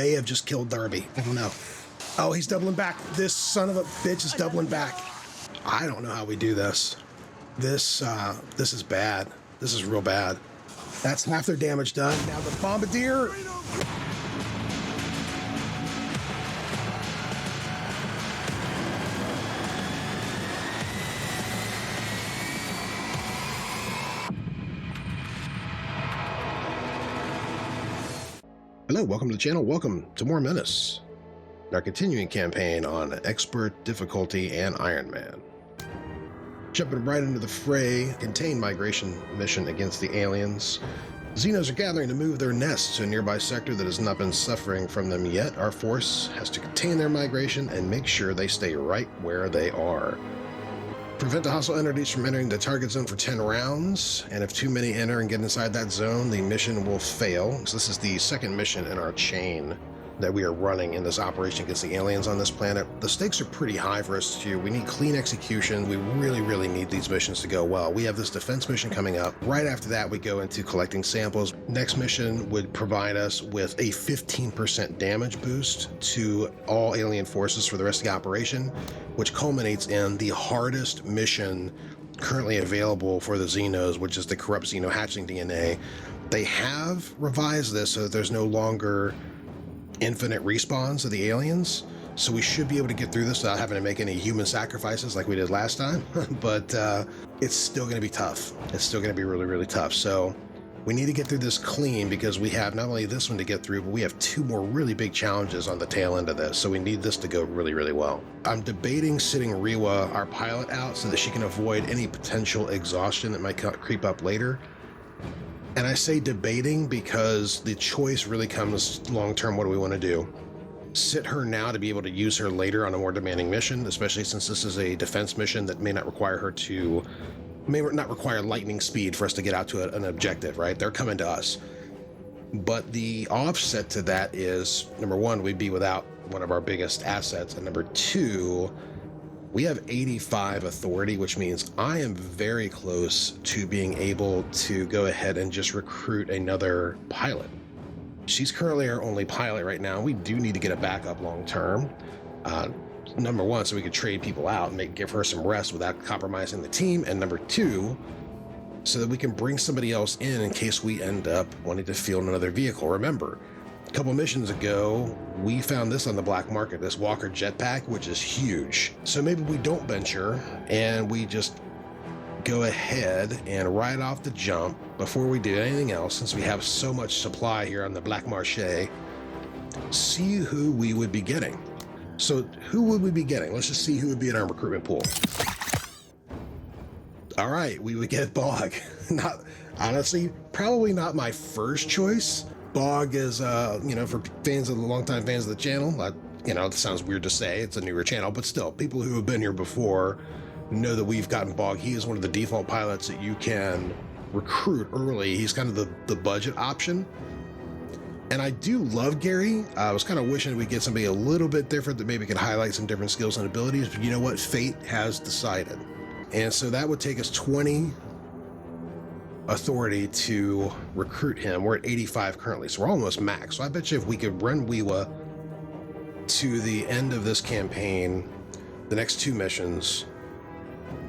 may have just killed Darby. I don't know. Oh, he's doubling back. This son of a bitch is doubling back. I don't know how we do this. This is bad. This is real bad. That's half their damage done. Now the Bombardier. Hello, welcome to the channel. Welcome to more Menace, our continuing campaign on Expert difficulty and Ironman. Jumping right into the fray, contained migration mission against the aliens. Xenos are gathering to move their nests to a nearby sector that has not been suffering from them yet. Our force has to contain their migration and make sure they stay right where they are. Prevent the hostile entities from entering the target zone for 10 rounds, and if too many enter and get inside that zone, the mission will fail. So this is the second mission in our chain that we are running in this operation against the aliens on this planet. The stakes are pretty high for us too. We need clean execution. We really need these missions to go well. We have this defense mission coming up. Right after that, we go into collecting samples. Next mission would provide us with a 15% damage boost to all alien forces for the rest of the operation, which culminates in the hardest mission currently available for the Xenos, which is the corrupt Xeno hatching DNA. They have revised this so that there's no longer infinite respawns of the aliens, so we should be able to get through this without having to make any human sacrifices like we did last time. But it's still going to be tough. It's still going to be really tough. So we need to get through this clean, because we have not only this one to get through, but we have two more really big challenges on the tail end of this. So we need this to go really well. I'm debating sitting Rewa, our pilot, out so that she can avoid any potential exhaustion that might creep up later. And I say debating because the choice really comes long-term. What do we want to do? Sit her now to be able to use her later on a more demanding mission, especially since this is a defense mission that may not require lightning speed for us to get out to an objective, right? They're coming to us. But the offset to that is, number one, we'd be without one of our biggest assets, and number two, we have 85 authority, which means I am very close to being able to go ahead and just recruit another pilot. She's currently our only pilot right now. We do need to get a backup long term. Number one, so we could trade people out and give her some rest without compromising the team. And number two, so that we can bring somebody else in case we end up wanting to field another vehicle. Remember, a couple missions ago, we found this on the black market, this Walker jetpack, which is huge. So maybe we don't venture and we just go ahead and right off the jump, before we do anything else, since we have so much supply here on the black marché, see who we would be getting. So who would we be getting? Let's just see who would be in our recruitment pool. All right, we would get Bog. Not, honestly, probably not my first choice. Bog is, for longtime fans of the channel, it sounds weird to say, it's a newer channel, but still, people who have been here before know that we've gotten Bog. He is one of the default pilots that you can recruit early. He's kind of the budget option. And I do love Gary. I was kind of wishing we'd get somebody a little bit different that maybe could highlight some different skills and abilities, but you know what? Fate has decided. And so that would take us 20 authority to recruit him. We're at 85 currently, so we're almost max. So I bet you if we could run Rewa to the end of this campaign, the next two missions,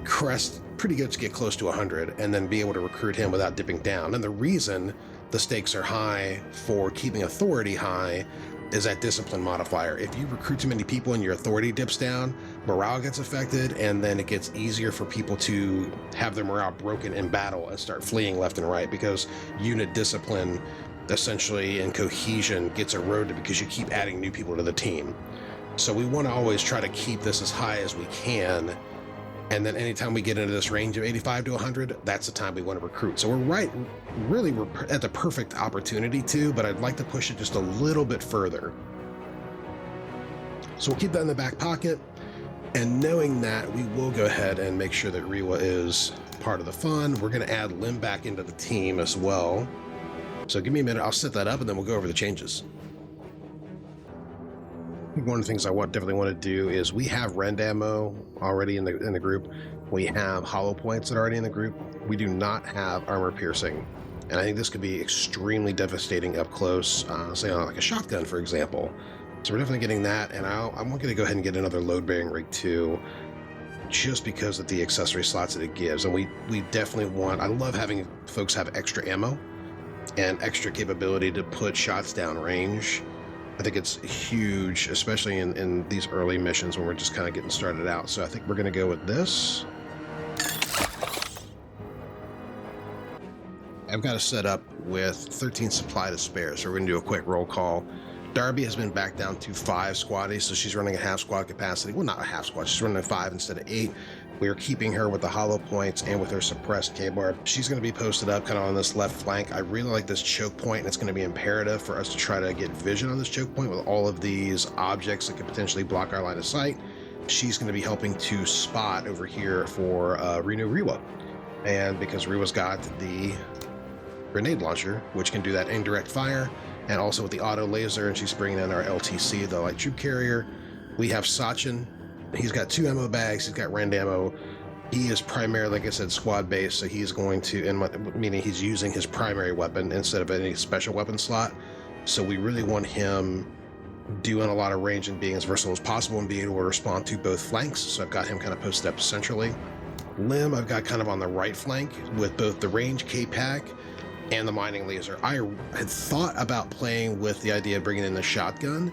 crest pretty good to get close to 100, and then be able to recruit him without dipping down. And the reason the stakes are high for keeping authority high is that discipline modifier. If you recruit too many people and your authority dips down, morale gets affected, and then it gets easier for people to have their morale broken in battle and start fleeing left and right, because unit discipline essentially and cohesion gets eroded because you keep adding new people to the team. So we want to always try to keep this as high as we can, and then anytime we get into this range of 85 to 100, that's the time we want to recruit. So we're at the perfect opportunity too, but I'd like to push it just a little bit further. So we'll keep that in the back pocket, and knowing that, we will go ahead and make sure that Rewa is part of the fun. We're going to add Lim back into the team as well. So give me a minute, I'll set that up, and then we'll go over the changes. I think one of the things I definitely want to do is we have rend ammo already in the group. We have hollow points that are already in the group. We do not have armor piercing. And I think this could be extremely devastating up close, say on like a shotgun, for example. So we're definitely getting that, and I'm going to go ahead and get another load-bearing rig too, just because of the accessory slots that it gives. And we definitely want, I love having folks have extra ammo and extra capability to put shots down range. I think it's huge, especially in these early missions when we're just kind of getting started out. So I think we're going to go with this. I've got it set up with 13 supply to spare, so we're going to do a quick roll call. Darby has been back down to 5 squaddies, so she's running a half squad capacity. Well, not a half squad, she's running a 5 instead of 8. We are keeping her with the hollow points and with her suppressed K-bar. She's going to be posted up kind of on this left flank. I really like this choke point, and it's going to be imperative for us to try to get vision on this choke point with all of these objects that could potentially block our line of sight. She's going to be helping to spot over here for Rewa. And because Rewa's got the grenade launcher, which can do that indirect fire, and also with the auto laser, and she's bringing in our LTC, the light troop carrier. We have Sachin. He's got 2 ammo bags. He's got rend ammo. He is primarily, like I said, squad based, so he's going to, meaning he's using his primary weapon instead of any special weapon slot. So we really want him doing a lot of range and being as versatile as possible and being able to respond to both flanks. So I've got him kind of posted up centrally. Lim, I've got kind of on the right flank with both the range K-Pack and the mining laser. I had thought about playing with the idea of bringing in the shotgun,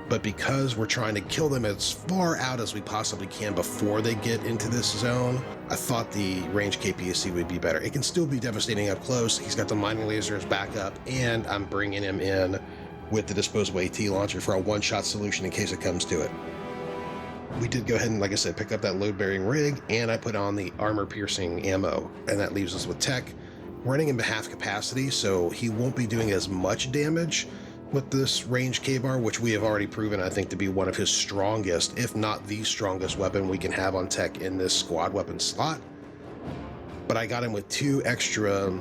but because we're trying to kill them as far out as we possibly can before they get into this zone, I thought the range KPSC would be better. It can still be devastating up close. He's got the mining laser as backup, and I'm bringing him in with the disposable AT launcher for a one-shot solution in case it comes to it. We did go ahead and, like I said, pick up that load-bearing rig, and I put on the armor-piercing ammo, and that leaves us with Tech running him to half capacity, so he won't be doing as much damage with this range K-bar, which we have already proven, I think, to be one of his strongest, if not the strongest weapon we can have on Tech in this squad weapon slot. But I got him with 2 extra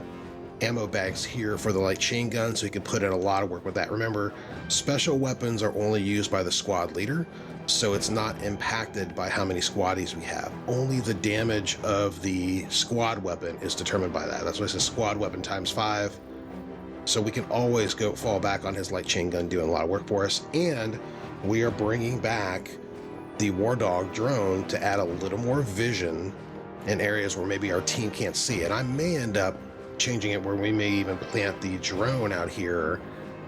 ammo bags here for the light chain gun, so he could put in a lot of work with that. Remember, special weapons are only used by the squad leader, so it's not impacted by how many squaddies we have. Only the damage of the squad weapon is determined by that. That's why it says squad weapon times 5. So we can always fall back on his light chain gun doing a lot of work for us. And we are bringing back the War Dog drone to add a little more vision in areas where maybe our team can't see. And I may end up changing it where we may even plant the drone out here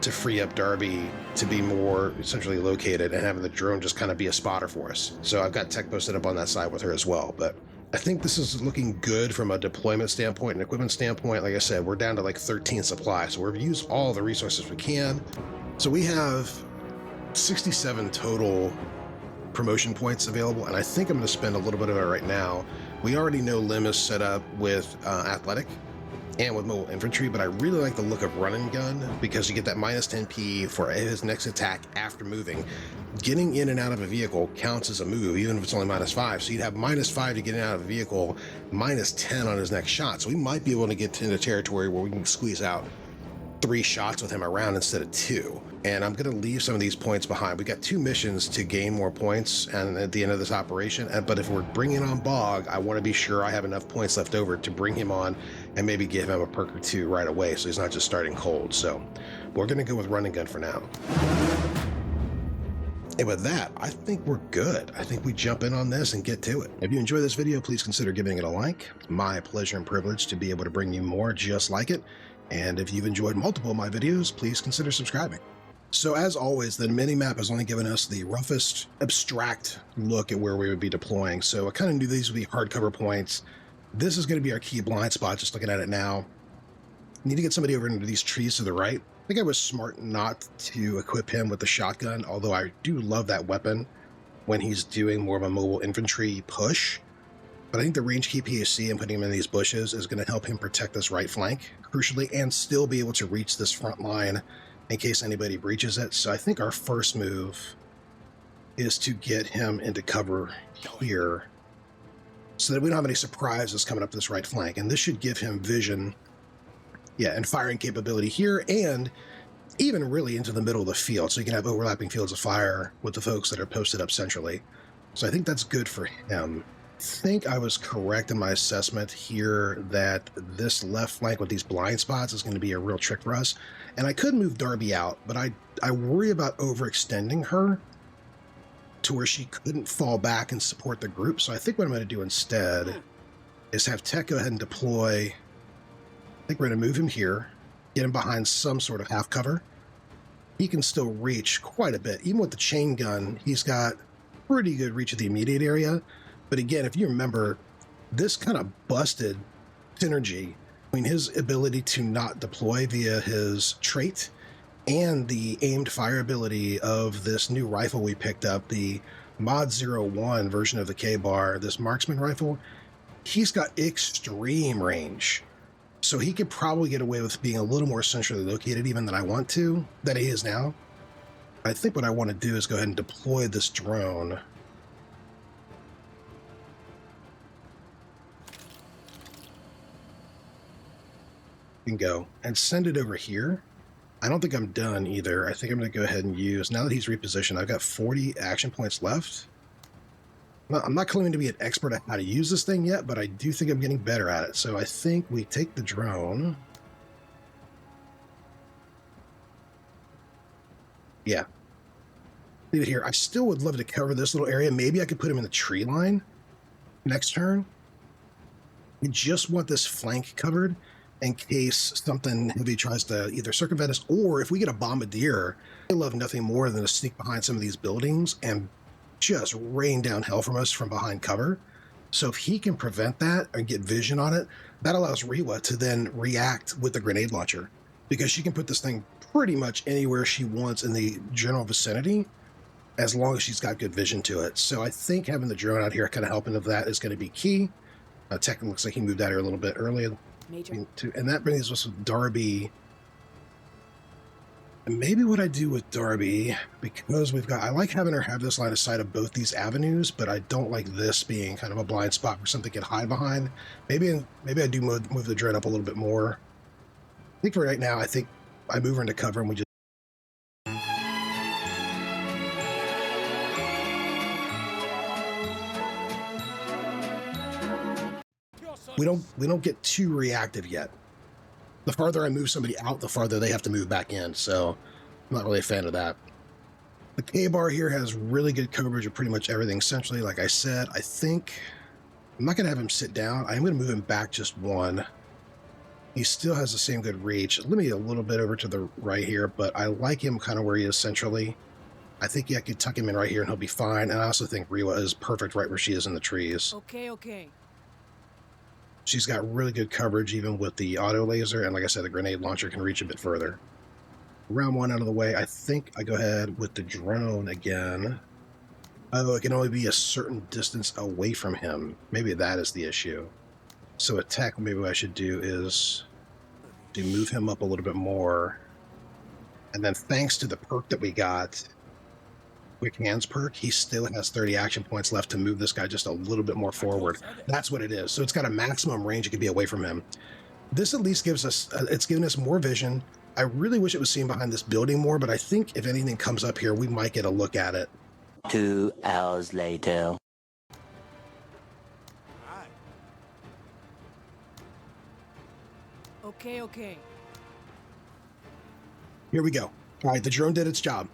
to free up Darby to be more centrally located and having the drone just kind of be a spotter for us. So I've got Tech posted up on that side with her as well. But I think this is looking good from a deployment standpoint and equipment standpoint. Like I said, we're down to like 13 supplies, so we've used all the resources we can. So we have 67 total promotion points available, and I think I'm going to spend a little bit of it right now. We already know Lim is set up with athletic and with mobile infantry, but I really like the look of run and gun because you get that minus 10p for his next attack after moving. Getting in and out of a vehicle counts as a move, even if it's only minus 5. So you'd have minus 5 to get in and out of a vehicle, minus 10 on his next shot. So we might be able to get into territory where we can squeeze out 3 shots with him around instead of 2. And I'm going to leave some of these points behind. We got 2 missions to gain more points and at the end of this operation. But if we're bringing on Bog, I want to be sure I have enough points left over to bring him on and maybe give him a perk or 2 right away, so he's not just starting cold. So we're going to go with run and gun for now. And with that, I think we're good. I think we jump in on this and get to it. If you enjoy this video, please consider giving it a like. It's my pleasure and privilege to be able to bring you more just like it. And if you've enjoyed multiple of my videos, please consider subscribing. So as always, the mini-map has only given us the roughest abstract look at where we would be deploying. So I kind of knew these would be hardcover points. This is going to be our key blind spot, just looking at it now. Need to get somebody over into these trees to the right. I think I was smart not to equip him with the shotgun, although I do love that weapon when he's doing more of a mobile infantry push. But I think the range KPAC and putting him in these bushes is going to help him protect this right flank, crucially, and still be able to reach this front line in case anybody breaches it. So I think our first move is to get him into cover here so that we don't have any surprises coming up this right flank. And this should give him vision, and firing capability here, and even really into the middle of the field, so you can have overlapping fields of fire with the folks that are posted up centrally. So I think that's good for him. think I was correct in my assessment here that this left flank with these blind spots is going to be a real trick for us. And I could move Darby out, but I worry about overextending her to where she couldn't fall back and support the group. So I think what I'm going to do instead is have Tech go ahead and deploy. I think we're going to move him here, get him behind some sort of half cover. He can still reach quite a bit. Even with the chain gun, he's got pretty good reach of the immediate area. But again, if you remember, this kind of busted synergy between his ability to not deploy via his trait and the aimed fire ability of this new rifle we picked up, the Mod 01 version of the K-Bar, this marksman rifle. He's got extreme range. So he could probably get away with being a little more centrally located even than I want to, than he is now. I think what I want to do is go ahead and deploy this drone. And go and send it over here. I don't think I'm done either. I think I'm going to go ahead and use, now that he's repositioned, I've got 40 action points left. I'm not claiming to be an expert at how to use this thing yet, but I do think I'm getting better at it. So I think we take the drone. Yeah. Leave it here. I still would love to cover this little area. Maybe I could put him in the tree line next turn. We just want this flank covered in case something heavy tries to either circumvent us, or if we get a bombardier, I love nothing more than to sneak behind some of these buildings and just rain down hell from us from behind cover. So if he can prevent that and get vision on it, that allows Rewa to then react with the grenade launcher, because she can put this thing pretty much anywhere she wants in the general vicinity as long as she's got good vision to it. So I think having the drone out here kind of helping with that is going to be key. Tech looks like he moved out here a little bit earlier. And that brings us with Darby. And maybe what I do with Darby, because we've got, I like having her have this line of sight of both these avenues, but I don't like this being kind of a blind spot for something to get hide behind. Maybe I do move the drone up a little bit more. I think for right now, I think I move her into cover and we just we don't get too reactive yet. The farther I move somebody out, the farther they have to move back in. So I'm not really a fan of that. The K-Bar here has really good coverage of pretty much everything centrally. Like I said, I think I'm not going to have him sit down. I'm going to move him back just one. He still has the same good reach. Let me a little bit over to the right here, but I like him kind of where he is centrally. I think I could tuck him in right here and he'll be fine. And I also think Rewa is perfect right where she is in the trees. Okay. She's got really good coverage even with the auto laser, and like I said, the grenade launcher can reach a bit further. Round one out of the way, I think I go ahead with the drone again. Oh, it can only be a certain distance away from him. Maybe that is the issue. So attack, maybe what I should do is to move him up a little bit more. And then thanks to the perk that we got, Quick Hands perk, he still has 30 action points left to move this guy just a little bit more forward. That's what it is. So it's got a maximum range it could be away from him. This at least gives us, it's given us more vision. I really wish it was seen behind this building more, but I think if anything comes up here, we might get a look at it. 2 hours later. Okay. Here we go. All right, the drone did its job.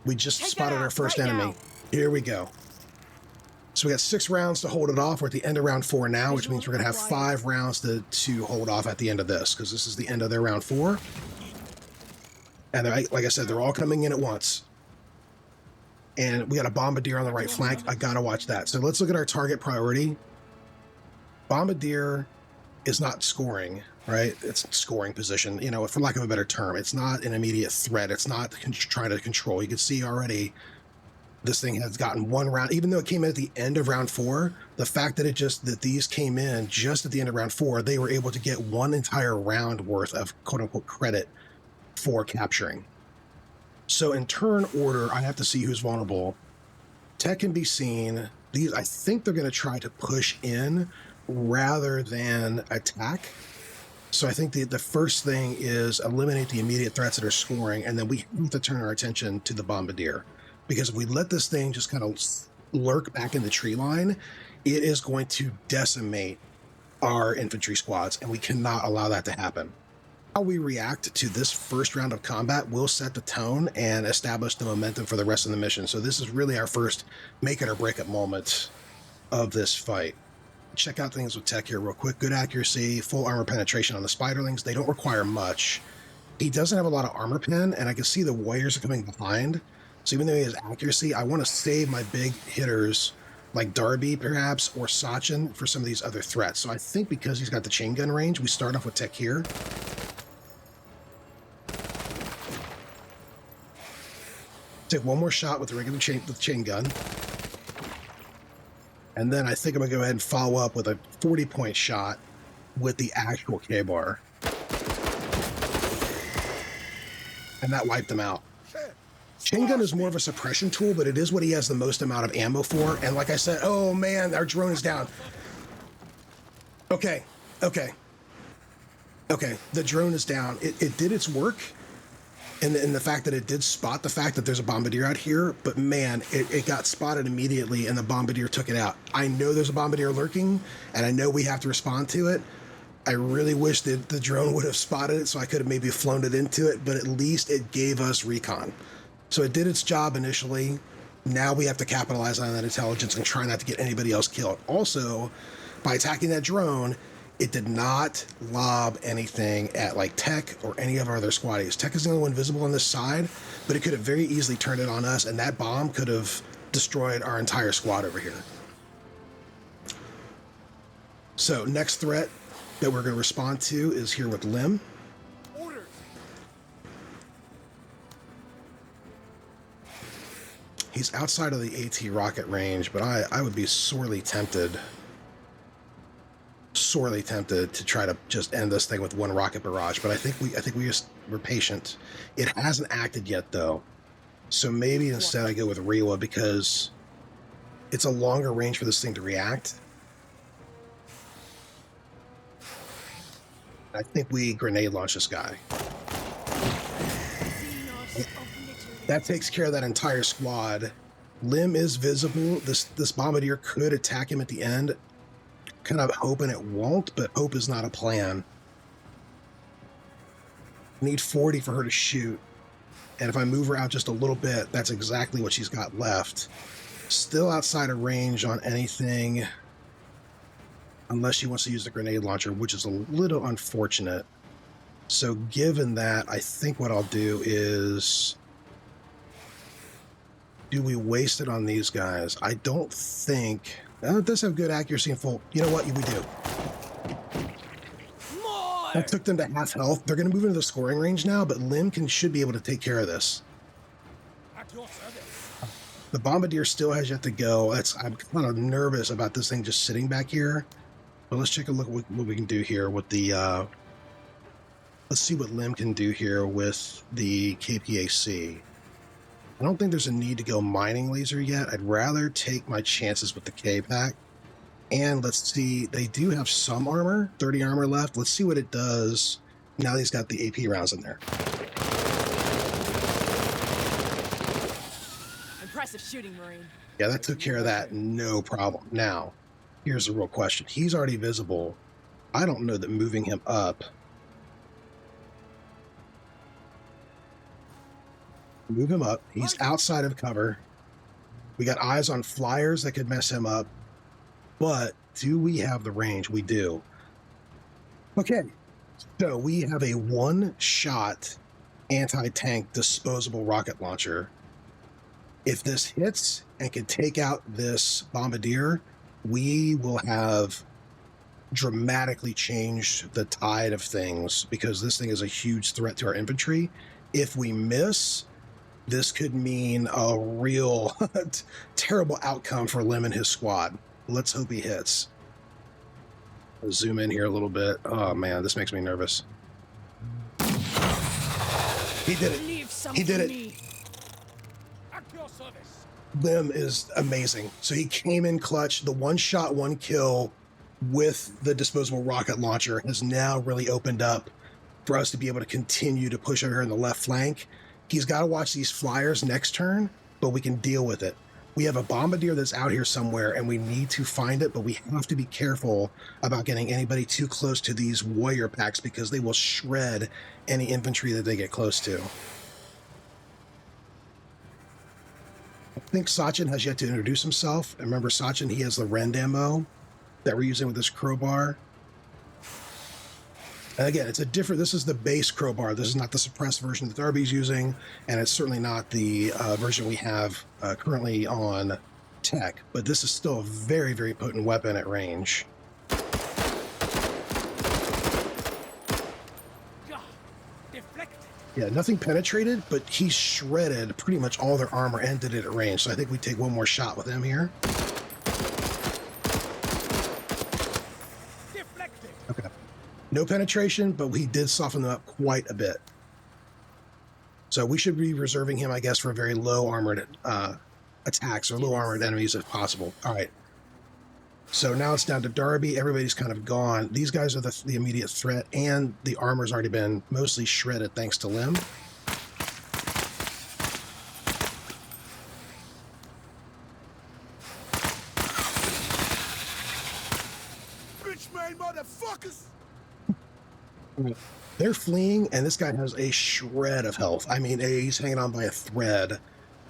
We just spotted our first enemy. Here we go. So we got 6 rounds to hold it off. We're at the end of round 4 now, which means we're going to have 5 rounds to hold off at the end of this, because this is the end of their round 4. And like I said, they're all coming in at once. And we got a Bombardier on the right flank. I got to watch that. So let's look at our target priority. Bombardier is not scoring, right? It's scoring position, you know, for lack of a better term. It's not an immediate threat. It's not trying to control. You can see already this thing has gotten 1 round, even though it came in at the end of round 4. The fact that these came in just at the end of round 4, they were able to get 1 entire round worth of quote unquote credit for capturing. So in turn order, I have to see who's vulnerable. Tech can be seen. These, I think they're going to try to push in rather than attack. So I think the first thing is eliminate the immediate threats that are scoring, and then we have to turn our attention to the Bombardier. Because if we let this thing just kind of lurk back in the tree line, it is going to decimate our infantry squads, and we cannot allow that to happen. How we react to this first round of combat will set the tone and establish the momentum for the rest of the mission. So this is really our first make it or break it moment of this fight. Check out things with tech here real quick. Good accuracy, full armor penetration on the spiderlings. They don't require much. He doesn't have a lot of armor pen, and I can see the warriors are coming behind. So even though he has accuracy, I want to save my big hitters like Darby perhaps, or Sachin for some of these other threats. So I think because he's got the chain gun range, we start off with tech here. Take one more shot with the regular chain gun. And then I think I'm going to go ahead and follow up with a 40-point shot with the actual K-bar. And that wiped them out. Chain gun is more of a suppression tool, but it is what he has the most amount of ammo for. And like I said, oh man, our drone is down. Okay. The drone is down. It did its work. And the fact that it did spot the fact that there's a Bombardier out here, but man, it got spotted immediately and the Bombardier took it out. I know there's a Bombardier lurking, and I know we have to respond to it. I really wish that the drone would have spotted it so I could have maybe flown it into it, but at least it gave us recon. So it did its job initially. Now we have to capitalize on that intelligence and try not to get anybody else killed. Also, by attacking that drone, it did not lob anything at like Tech or any of our other squaddies. Tech is the only one visible on this side, but it could have very easily turned it on us, and that bomb could have destroyed our entire squad over here. So next threat that we're going to respond to is here with Lim. He's outside of the AT rocket range, but I would be sorely tempted to try to just end this thing with one rocket barrage. But I think we're patient. It hasn't acted yet though, so maybe instead I go with Rewa because it's a longer range for this thing to react. I think we grenade launch this guy. That takes care of that entire squad. Lim is visible. This Bombardier could attack him at the end. Kind of hoping it won't, but hope is not a plan. Need 40 for her to shoot. And if I move her out just a little bit, that's exactly what she's got left. Still outside of range on anything, unless she wants to use the grenade launcher, which is a little unfortunate. So given that, I think what I'll do is... do we waste it on these guys? I don't think... it does have good accuracy and full... You know what? We do. That took them to half health. They're going to move into the scoring range now, but Lim should be able to take care of this. The Bombardier still has yet to go. I'm kind of nervous about this thing just sitting back here. But let's take a look at what we can do here with the... let's see what Lim can do here with the KPAC. I don't think there's a need to go mining laser yet. I'd rather take my chances with the K-Pack. And let's see, they do have some armor, 30 armor left. Let's see what it does now that he's got the AP rounds in there. Impressive shooting, Marine. Yeah, that took care of that, no problem. Now, here's the real question. He's already visible. I don't know that moving him up... Move him up. He's outside of cover. We got eyes on flyers that could mess him up. But do we have the range? We do. Okay. So we have a one-shot anti-tank disposable rocket launcher. If this hits and can take out this Bombardier, we will have dramatically changed the tide of things because this thing is a huge threat to our infantry. If we miss... this could mean a real terrible outcome for Lim and his squad. Let's hope he hits. I'll zoom in here a little bit. Oh man, this makes me nervous. He did it. He did it. Lim is amazing. So he came in clutch. The one shot, one kill with the disposable rocket launcher has now really opened up for us to be able to continue to push over here in the left flank. He's got to watch these flyers next turn, but we can deal with it. We have a bombardier that's out here somewhere, and we need to find it, but we have to be careful about getting anybody too close to these warrior packs because they will shred any infantry that they get close to. I think Sachin has yet to introduce himself. And remember, Sachin, he has the rend ammo that we're using with this crowbar. And again, it's a different, this is the base crowbar. This is not the suppressed version that Darby's using, and it's certainly not the version we have currently on tech, but this is still a very, very potent weapon at range. Yeah, nothing penetrated, but he shredded pretty much all their armor and did it at range, so I think we take one more shot with him here. Okay. No penetration, but he did soften them up quite a bit. So we should be reserving him, I guess, for very low armored attacks or low armored enemies if possible. All right. So now it's down to Darby. Everybody's kind of gone. These guys are the immediate threat, and the armor's already been mostly shredded thanks to Lim. Bitch made motherfuckers! They're fleeing, and this guy has a shred of health. I mean, he's hanging on by a thread.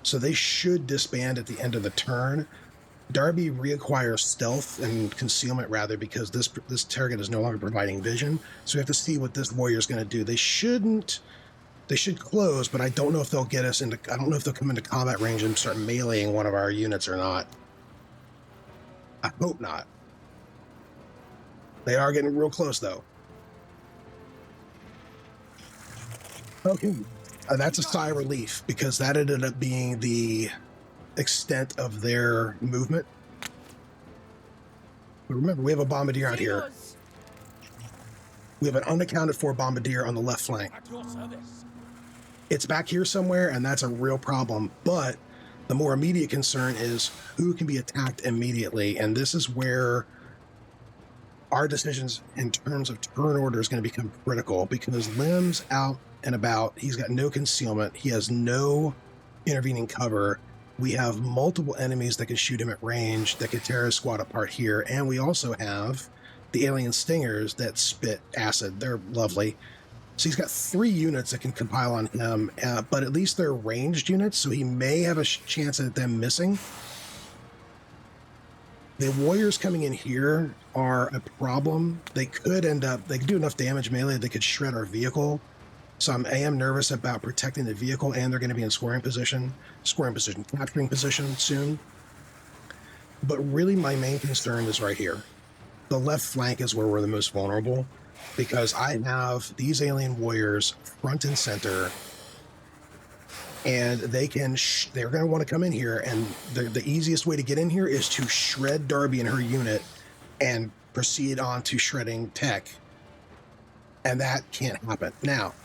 So they should disband at the end of the turn. Darby reacquires stealth and concealment, rather, because this target is no longer providing vision. So we have to see what this warrior's going to do. They should close, but I don't know if they'll get us into... I don't know if they'll come into combat range and start meleeing one of our units or not. I hope not. They are getting real close, though. Okay, that's a sigh of relief, because that ended up being the extent of their movement. But remember, we have a bombardier out here. We have an unaccounted for bombardier on the left flank. It's back here somewhere, and that's a real problem. But the more immediate concern is who can be attacked immediately, and this is where our decisions in terms of turn order is going to become critical, because Lim's out and about. He's got no concealment. He has no intervening cover. We have multiple enemies that can shoot him at range, that can tear his squad apart here. And we also have the alien stingers that spit acid. They're lovely. So he's got 3 units that can compile on him, but at least they're ranged units, so he may have a chance at them missing. The warriors coming in here are a problem. They could do enough damage melee, they could shred our vehicle. So I am nervous about protecting the vehicle, and they're going to be in capturing position soon. But really my main concern is right here. The left flank is where we're the most vulnerable, because I have these alien warriors front and center, and they're going to want to come in here, and the easiest way to get in here is to shred Darby and her unit and proceed on to shredding tech. And that can't happen. Now,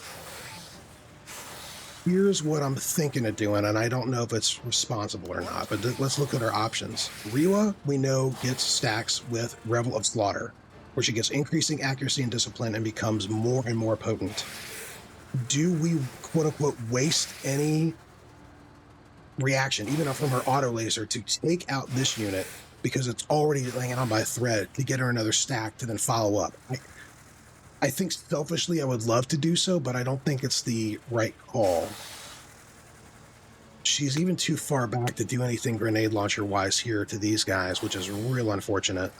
here's what I'm thinking of doing, and I don't know if it's responsible or not, but let's look at our options. Rewa, we know, gets stacks with Revel of Slaughter, where she gets increasing accuracy and discipline and becomes more and more potent. Do we, quote-unquote, waste any reaction, even from her auto laser, to take out this unit because it's already laying on by a thread, to get her another stack to then follow up? I think selfishly I would love to do so, but I don't think it's the right call. She's even too far back to do anything grenade launcher wise here to these guys, which is real unfortunate.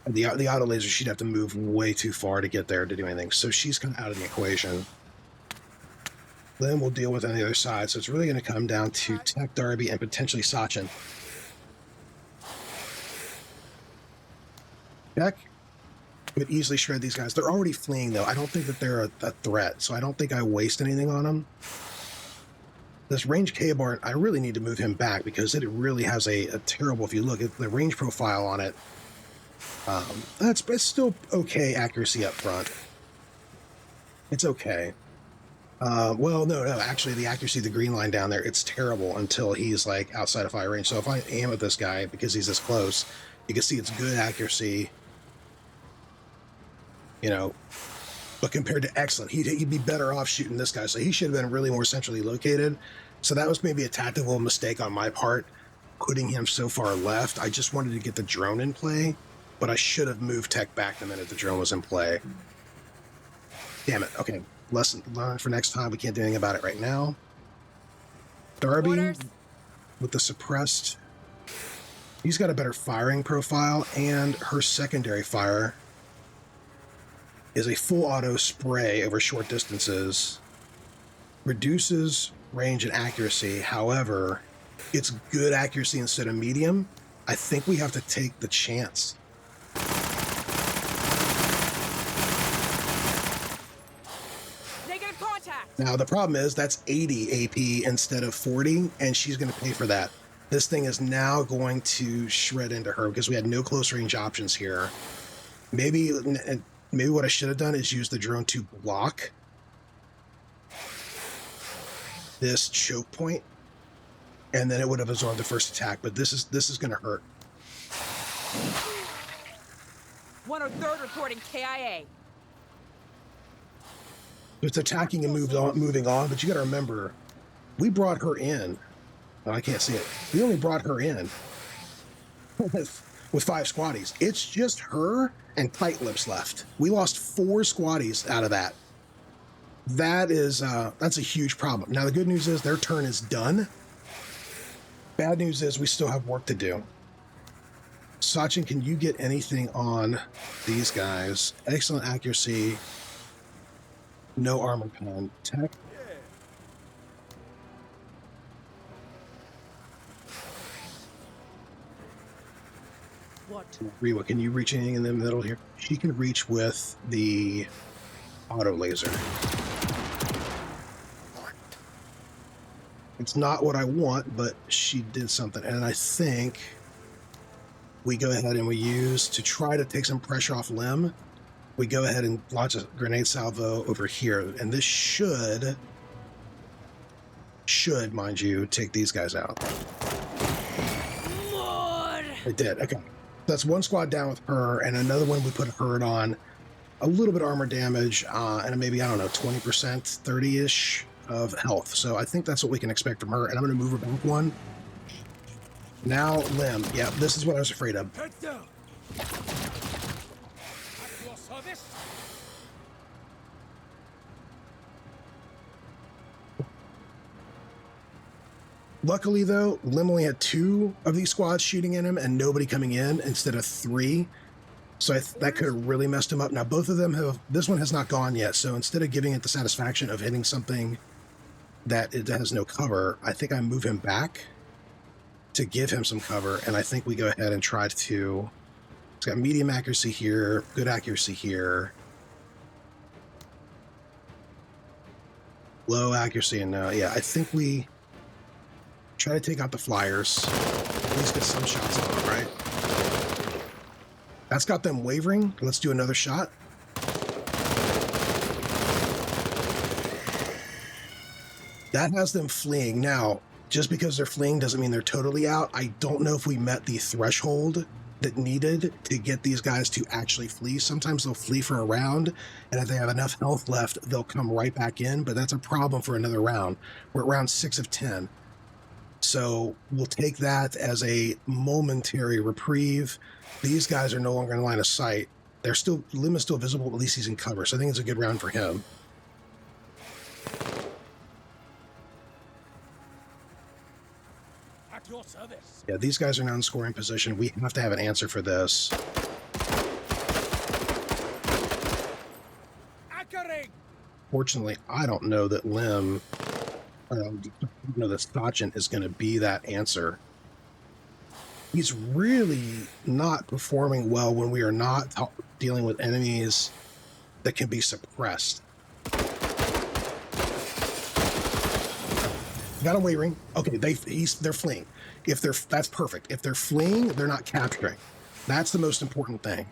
The auto laser, she'd have to move way too far to get there to do anything, so she's kind of out of the equation. Then we'll deal with on the other side, so it's really going to come down to Tech, Darby, and potentially Sachin. Tech could easily shred these guys. They're already fleeing, though. I don't think that they're a threat, so I don't think I waste anything on them. This range K-bar, I really need to move him back, because it really has a terrible, if you look at the range profile on it, it's still okay accuracy up front. It's okay. Well, no, actually the accuracy of the green line down there, it's terrible until he's like outside of fire range. So if I aim at this guy because he's this close, you can see it's good accuracy, you know, But compared to excellent, he'd be better off shooting this guy. So he should have been really more centrally located. So that was maybe a tactical mistake on my part, putting him so far left. I just wanted to get the drone in play, but I should have moved tech back the minute the drone was in play. Damn it. Okay, lesson learned for next time. We can't do anything about it right now. Darby, with the suppressed, he's got a better firing profile, and her secondary fire is a full auto spray over short distances. Reduces range and accuracy. However, it's good accuracy instead of medium. I think we have to take the chance. Negative contact. Now, the problem is that's 80 AP instead of 40, and she's going to pay for that. This thing is now going to shred into her because we had no close range options here. Maybe what I should have done is use the drone to block this choke point, and then it would have absorbed the first attack. But this is going to hurt. 103rd reporting KIA. It's attacking and moving on, but you got to remember, we brought her in. Oh, I can't see it. We only brought her in with 5 squaddies. It's just her and tight lips left. We lost 4 squaddies out of that. That's a huge problem. Now the good news is their turn is done. Bad news is we still have work to do. Sachin, can you get anything on these guys? Excellent accuracy. No armor pen. Tech. What? Rewa, can you reach anything in the middle here? She can reach with the auto laser. It's not what I want, but she did something. And I think we go ahead and we use, to try to take some pressure off Lim, we go ahead and launch a grenade salvo over here. And this should, mind you, take these guys out. Lord. It did. Okay. That's 1 squad down with her, and another one we put a hurt on. A little bit of armor damage, and maybe, I don't know, 20%, 30-ish of health. So I think that's what we can expect from her, and I'm going to move her back 1. Now, Lim. Yeah, this is what I was afraid of. Head down. At your service. Luckily, though, Lim only had 2 of these squads shooting at him and nobody coming in instead of 3. So that could have really messed him up. Now, both of them have... This one has not gone yet, so instead of giving it the satisfaction of hitting something that it has no cover, I think I move him back to give him some cover, and I think we go ahead and try to... It's got medium accuracy here, good accuracy here. Low accuracy, and yeah, I think we... Try to take out the flyers. At least get some shots on them, right? That's got them wavering. Let's do another shot. That has them fleeing. Now, just because they're fleeing doesn't mean they're totally out. I don't know if we met the threshold that needed to get these guys to actually flee. Sometimes they'll flee for a round, and if they have enough health left, they'll come right back in, but that's a problem for another round. We're at round 6 of 10. So we'll take that as a momentary reprieve. These guys are no longer in line of sight. Lim is still visible, but at least he's in cover. So I think it's a good round for him. At your service. Yeah, these guys are now in scoring position. We have to have an answer for this. Anchoring. Fortunately, I don't know that Lim... that Sachin is going to be that answer. He's really not performing well when we are not dealing with enemies that can be suppressed. Got a wavering. Okay, they're fleeing. That's perfect. If they're fleeing, they're not capturing. That's the most important thing.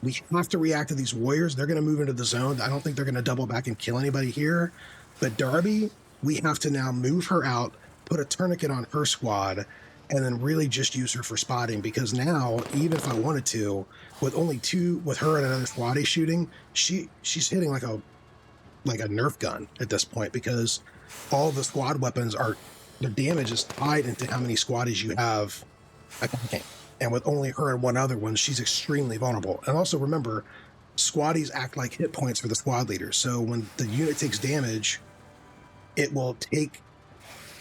We have to react to these warriors. They're going to move into the zone. I don't think they're going to double back and kill anybody here. But Darby, we have to now move her out, put a tourniquet on her squad, and then really just use her for spotting, because now, even if I wanted to, with only two, with her and another squaddie shooting, she's hitting like a Nerf gun at this point, because all the squad weapons are, the damage is tied into how many squaddies you have attacking. And with only her and one other one, she's extremely vulnerable. And also remember, squaddies act like hit points for the squad leaders. So when the unit takes damage, it will take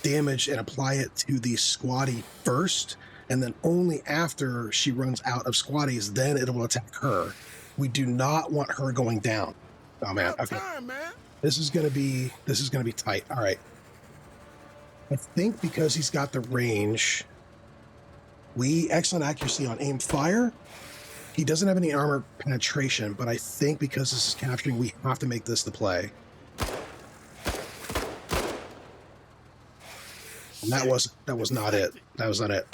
damage and apply it to the squaddie first, and then only after she runs out of squaddies, then it will attack her. We do not want her going down. Oh man, okay. This is gonna be tight. All right. I think because he's got the range, excellent accuracy on aim fire. He doesn't have any armor penetration, but I think because this is capturing, we have to make this the play. And that was not it. That was not it.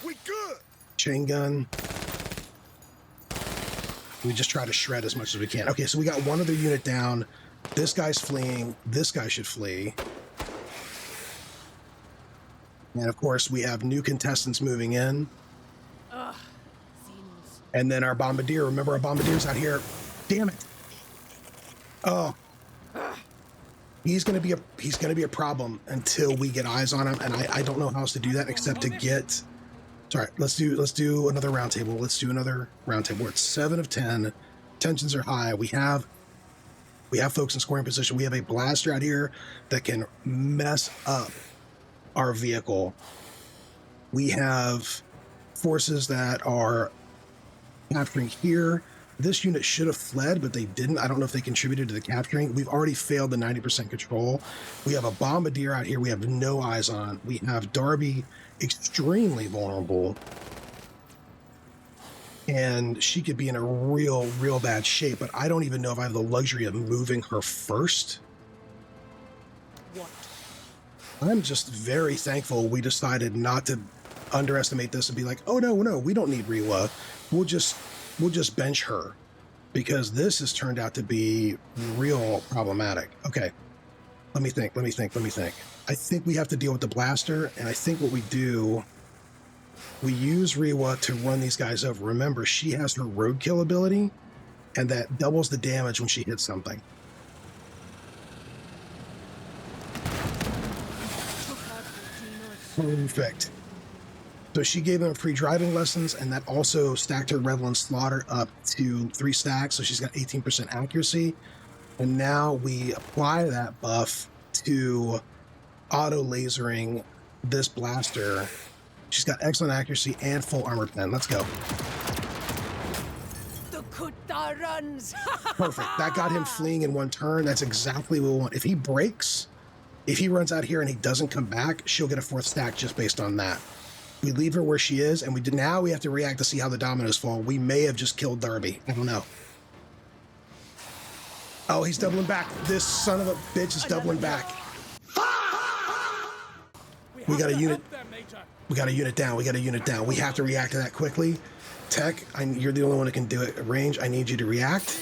We good. Chain gun. We just try to shred as much as we can. Okay, so we got one other unit down. This guy's fleeing. This guy should flee. And of course, we have new contestants moving in. And then our Bombardier. Remember, our Bombardier's out here. Damn it. Oh. He's gonna be a problem until we get eyes on him, and I don't know how else to do that except to get. Sorry, let's do another round table. Let's do another round table. We're at 7 of 10. Tensions are high. We have folks in scoring position. We have a blaster out here that can mess up our vehicle. We have forces that are capturing here. This unit should have fled, but they didn't. I don't know if they contributed to the capturing. We've already failed the 90% control. We have a Bombardier out here we have no eyes on. We have Darby, extremely vulnerable. And she could be in a real bad shape, but I don't even know if I have the luxury of moving her first. What? I'm just very thankful we decided not to underestimate this and be like, oh no, we don't need Rewa. We'll just bench her, because this has turned out to be real problematic. Okay, let me think. I think we have to deal with the blaster, and I think what we do, we use Rewa to run these guys over. Remember, she has her Roadkill ability, and that doubles the damage when she hits something. Perfect. So she gave them free driving lessons, and that also stacked her Revel and Slaughter up to 3 stacks, so she's got 18% accuracy. And now we apply that buff to auto lasering this blaster. She's got excellent accuracy and full armor pen. Let's go. The Kuta runs. Perfect. That got him fleeing in 1 turn. That's exactly what we want. If he breaks, if he runs out here and he doesn't come back, she'll get a 4th stack just based on that. We leave her where she is, and now we have to react to see how the dominoes fall. We may have just killed Darby. I don't know. Oh, he's doubling back. This son of a bitch is doubling back. We got a unit. We got a unit down. We have to react to that quickly. Tech, you're the only one that can do it. Range, I need you to react.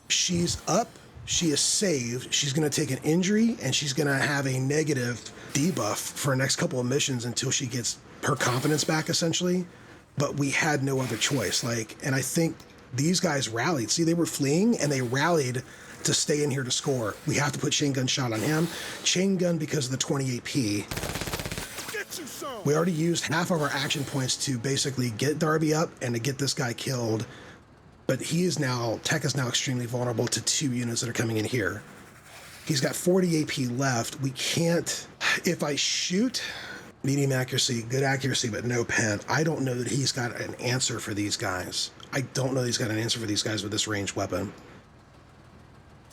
She's up. She is saved. She's going to take an injury, and she's going to have a negative debuff for the next couple of missions until she gets her confidence back, essentially. But we had no other choice. And I think these guys rallied. See, they were fleeing, and they rallied to stay in here to score. We have to put chain gun shot on him. Chain gun because of the 20 AP. We already used half of our action points to basically get Darby up and to get this guy killed. But Tech is now extremely vulnerable to 2 units that are coming in here. He's got 40 AP left. We can't, if I shoot, medium accuracy, good accuracy, but no pen, I don't know that he's got an answer for these guys. I don't know that he's got an answer for these guys with this ranged weapon.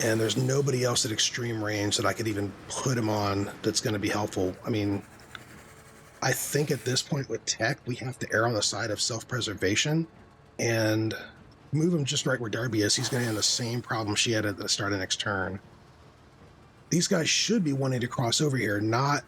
And there's nobody else at extreme range that I could even put him on that's going to be helpful. I mean, I think at this point with Tech, we have to err on the side of self-preservation and move him just right where Darby is. He's going to have the same problem she had at the start of next turn. These guys should be wanting to cross over here, not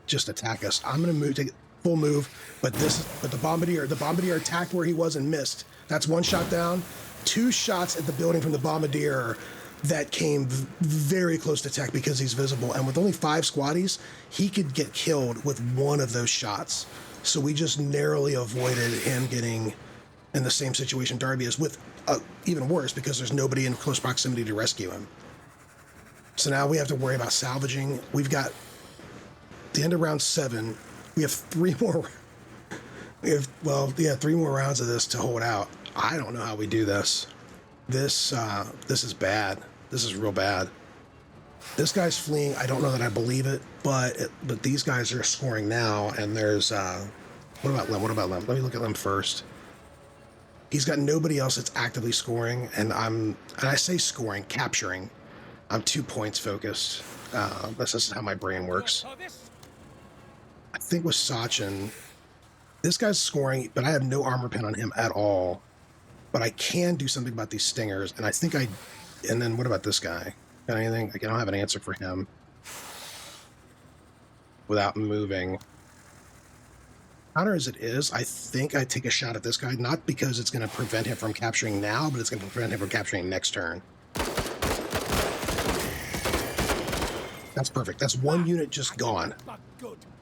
just attack us. I'm going to take full move, but the Bombardier attacked where he was and missed. That's 1 shot down. 2 shots at the building from the Bombardier that came very close to Tech because he's visible. And with only 5 squaddies, he could get killed with one of those shots. So we just narrowly avoided him getting in the same situation Darby is, with even worse because there's nobody in close proximity to rescue him. So now we have to worry about salvaging. We've got the end of round 7. We have 3 more. We have, well, yeah, 3 more rounds of this to hold out. I don't know how we do this. This is bad. This is real bad. This guy's fleeing. I don't know that I believe it, but these guys are scoring now. And there's what about Lem? What about Lem? Let me look at Lem first. He's got nobody else that's actively scoring, and I say scoring, capturing. I'm 2 points focused. This is how my brain works. I think with Sachin, this guy's scoring, but I have no armor pen on him at all. But I can do something about these stingers, and I think and then what about this guy? Got anything? I don't have an answer for him without moving. Counter as it is, I think I take a shot at this guy, not because it's going to prevent him from capturing now, but it's going to prevent him from capturing next turn. That's perfect. That's 1 unit just gone.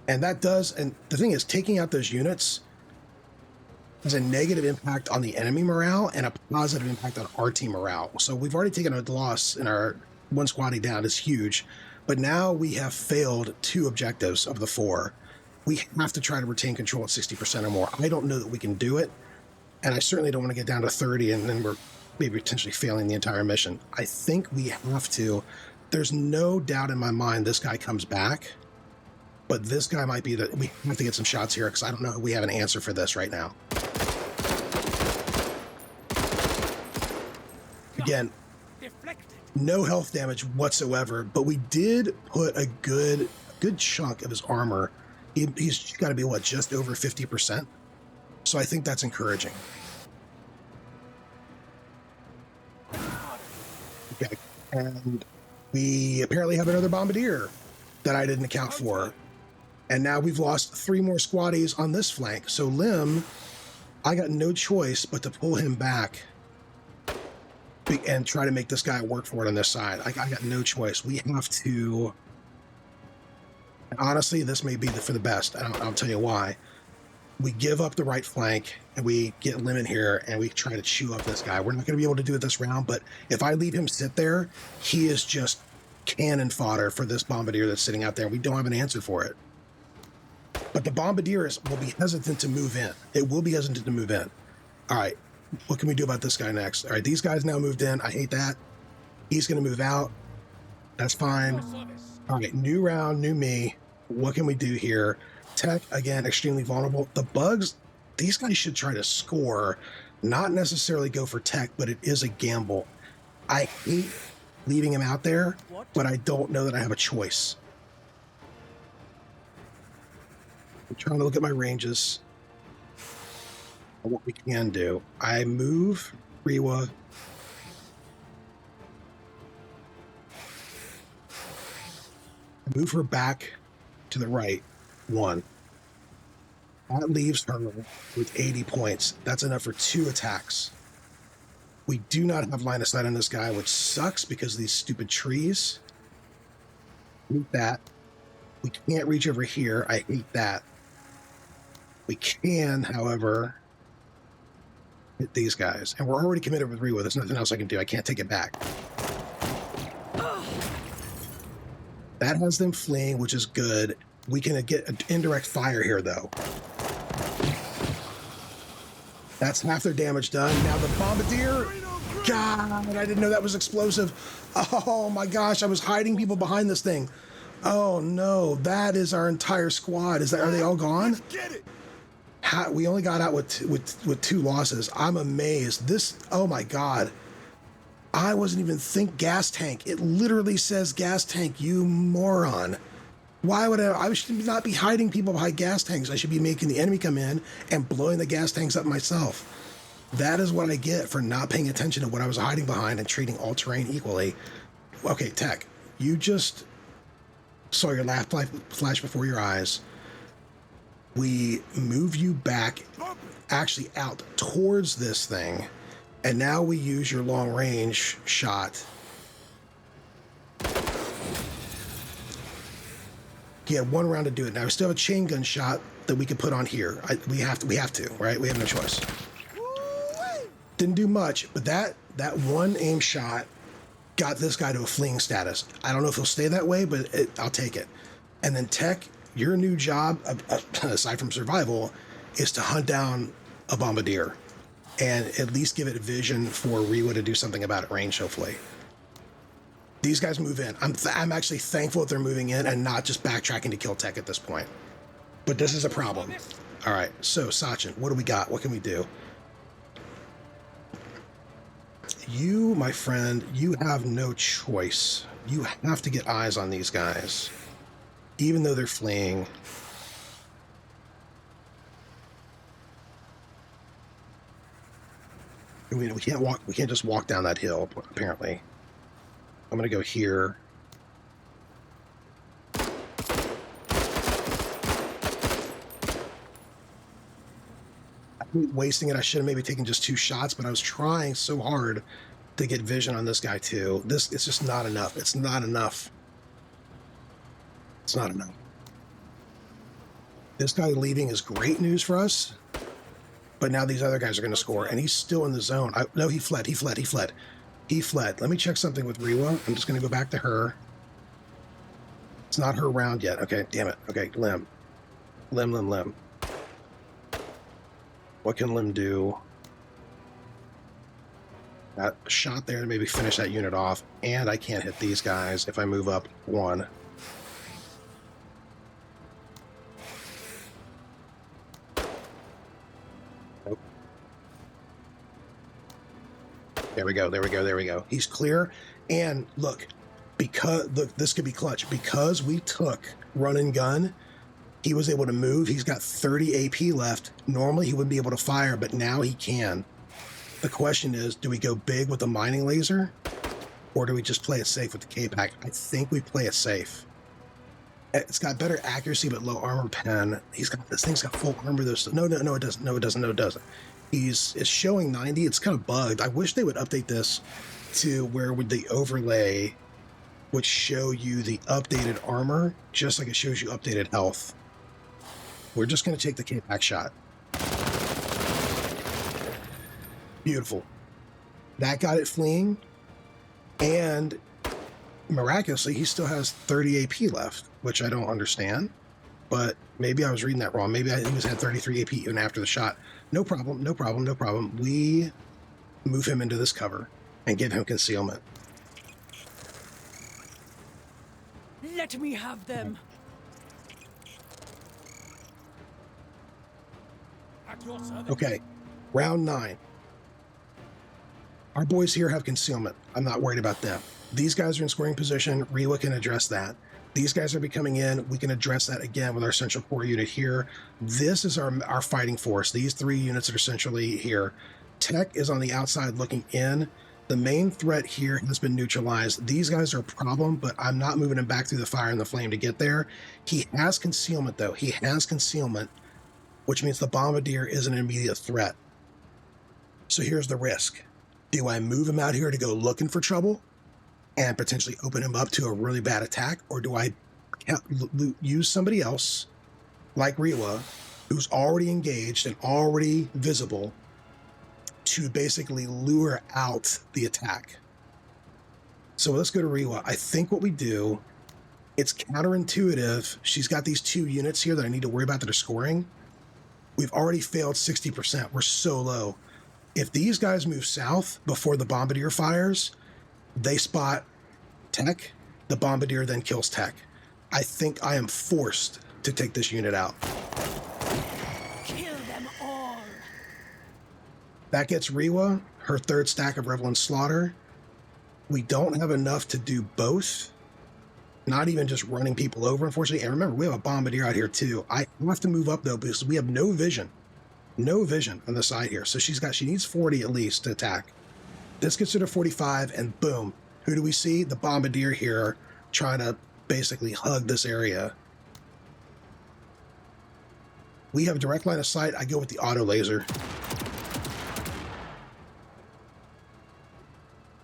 And that does, and the thing is, taking out those units has a negative impact on the enemy morale and a positive impact on our team morale. So we've already taken a loss in our 1 squaddie down. Is huge. But now we have failed 2 objectives of the 4. We have to try to retain control at 60% or more. I don't know that we can do it, and I certainly don't want to get down to 30 and then we're maybe potentially failing the entire mission. I think we have to. There's no doubt in my mind this guy comes back, but this guy might be that we have to get some shots here because I don't know if we have an answer for this right now. Again, no health damage whatsoever, but we did put a good chunk of his armor. He's got to be, what, just over 50%? So I think that's encouraging. Okay, and we apparently have another Bombardier that I didn't account for. And now we've lost 3 more squaddies on this flank. So Lim, I got no choice but to pull him back and try to make this guy work for it on this side. I got no choice. We have to... Honestly, this may be for the best. I'll tell you why. We give up the right flank, and we get Lim in here, and we try to chew up this guy. We're not going to be able to do it this round, but if I leave him sit there, he is just cannon fodder for this Bombardier that's sitting out there. We don't have an answer for it. But the Bombardiers will be hesitant to move in. It will be hesitant to move in. All right, what can we do about this guy next? All right, these guys now moved in. I hate that. He's going to move out. That's fine. All right, new round, new me. What can we do here? Tech, again, extremely vulnerable. The bugs, these guys should try to score, not necessarily go for Tech, but it is a gamble. I hate leaving him out there, but I don't know that I have a choice. I'm trying to look at my ranges and what we can do. I move Rewa. I move her back to the right, 1. That leaves her with 80 points. That's enough for 2 attacks. We do not have line of sight on this guy, which sucks because of these stupid trees. Hate that. We can't reach over here. I hate that. We can, however, hit these guys. And we're already committed with Rewa. There's nothing else I can do. I can't take it back. That has them fleeing, which is good. We can get an indirect fire here, though. That's half their damage done. Now the Bombardier. God, I didn't know that was explosive. Oh my gosh, I was hiding people behind this thing. Oh no, that is our entire squad. Are they all gone? We only got out with 2 losses. I'm amazed. Oh my God. I wasn't even think gas tank. It literally says gas tank, you moron. Why would I should not be hiding people behind gas tanks. I should be making the enemy come in and blowing the gas tanks up myself. That is what I get for not paying attention to what I was hiding behind and treating all terrain equally. Okay, Tech, you just saw your last flash before your eyes. We move you back, actually out towards this thing. And now we use your long range shot He had 1 round to do it. Now we still have a chain gun shot that we could put on here. We have to, right? We have no choice. Didn't do much, but that 1 aim shot got this guy to a fleeing status. I don't know if he'll stay that way, but I'll take it. And then Tech, your new job, aside from survival, is to hunt down a Bombardier and at least give it vision for Rewa to do something about it range, hopefully. These guys move in. I'm actually thankful that they're moving in and not just backtracking to kill Tech at this point. But this is a problem. All right, so Sachin, what do we got? What can we do? You, my friend, you have no choice. You have to get eyes on these guys, even though they're fleeing. We can't walk. We can't just walk down that hill. Apparently, I'm gonna go here. I'm wasting it. I should have maybe taken just 2 shots, but I was trying so hard to get vision on this guy too. It's just not enough. It's not enough. It's not enough. This guy leaving is great news for us. But now these other guys are going to score, and he's still in the zone. No, he fled. He fled. Let me check something with Rewa. I'm just going to go back to her. It's not her round yet. Okay, damn it. Okay, Lim. What can Lim do? That shot there to maybe finish that unit off, and I can't hit these guys if I move up 1. There we go. He's clear. And look, this could be clutch. Because we took run and gun, he was able to move. He's got 30 AP left. Normally he wouldn't be able to fire, but now he can. The question is, do we go big with the mining laser? Or do we just play it safe with the K-Pack? I think we play it safe. It's got better accuracy, but low armor pen. This thing's got full armor. No, it doesn't. It's showing 90. It's kind of bugged. I wish they would update this to where the overlay would show you the updated armor, just like it shows you updated health. We're just going to take the K-Pack shot. Beautiful. That got it fleeing, and miraculously, he still has 30 AP left, which I don't understand. But maybe I was reading that wrong. Maybe he had 33 AP even after the shot. No problem. We move him into this cover and give him concealment. Let me have them. Okay, round 9. Our boys here have concealment. I'm not worried about them. These guys are in scoring position. Rewa can address that. These guys are coming in. We can address that again with our central core unit here. This is our fighting force. These 3 units that are centrally here. Tech is on the outside looking in. The main threat here has been neutralized. These guys are a problem, but I'm not moving him back through the fire and the flame to get there. He has concealment, though. He has concealment, which means the Bombardier is an immediate threat. So here's the risk. Do I move him out here to go looking for trouble and potentially open him up to a really bad attack? Or do I use somebody else, like Rewa, who's already engaged and already visible, to basically lure out the attack? So let's go to Rewa. I think what we do, it's counterintuitive. She's got these 2 units here that I need to worry about that are scoring. We've already failed 60%. We're so low. If these guys move south before the Bombardier fires, they spot Tech. The Bombardier then kills Tech. I think I am forced to take this unit out. Kill them all. That gets Rewa her 3rd stack of Revel and Slaughter. We don't have enough to do both. Not even just running people over, unfortunately. And remember, we have a Bombardier out here too. I have to move up though because we have no vision. No vision on the side here. So she needs 40 at least to attack. This gets her to 45, and boom. Who do we see? The Bombardier here trying to basically hug this area. We have direct line of sight. I go with the auto laser.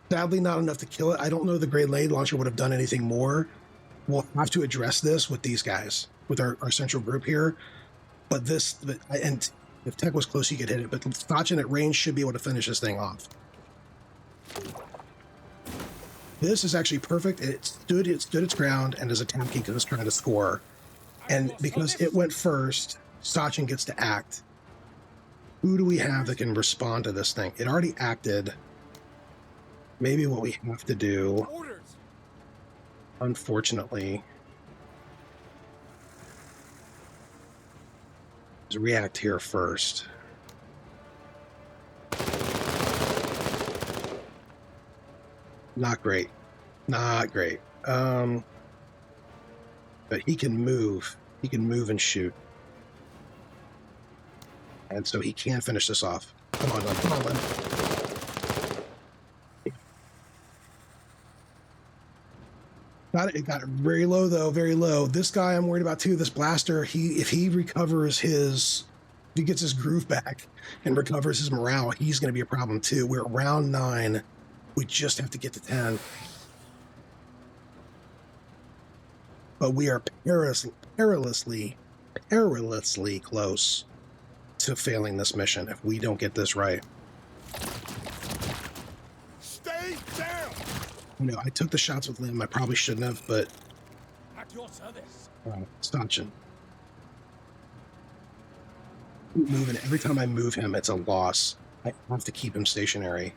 Sadly, not enough to kill it. I don't know the grenade launcher would have done anything more, we'll have to address this with these guys, with our central group here. But and if Tech was close, he could hit it. But Sachin at range should be able to finish this thing off. This is actually perfect. It stood its ground and is attacking because it's trying to score. And because it went first, Sachin gets to act. Who do we have that can respond to this thing? It already acted. Maybe what we have to do, unfortunately, is react here first. Not great. Not great. But he can move. He can move and shoot. And so he can finish this off. Come on, Len. Come on, Len. It got very low, though. Very low. This guy I'm worried about, too. This blaster, if he recovers if he gets his groove back and recovers his morale, he's going to be a problem, too. We're at round 9. We just have to get to 10. But we are perilously close to failing this mission if we don't get this right. Stay down. You know, I took the shots with Lim. I probably shouldn't have, but At your service. Sachin. Moving. Every time I move him, it's a loss. I have to keep him stationary.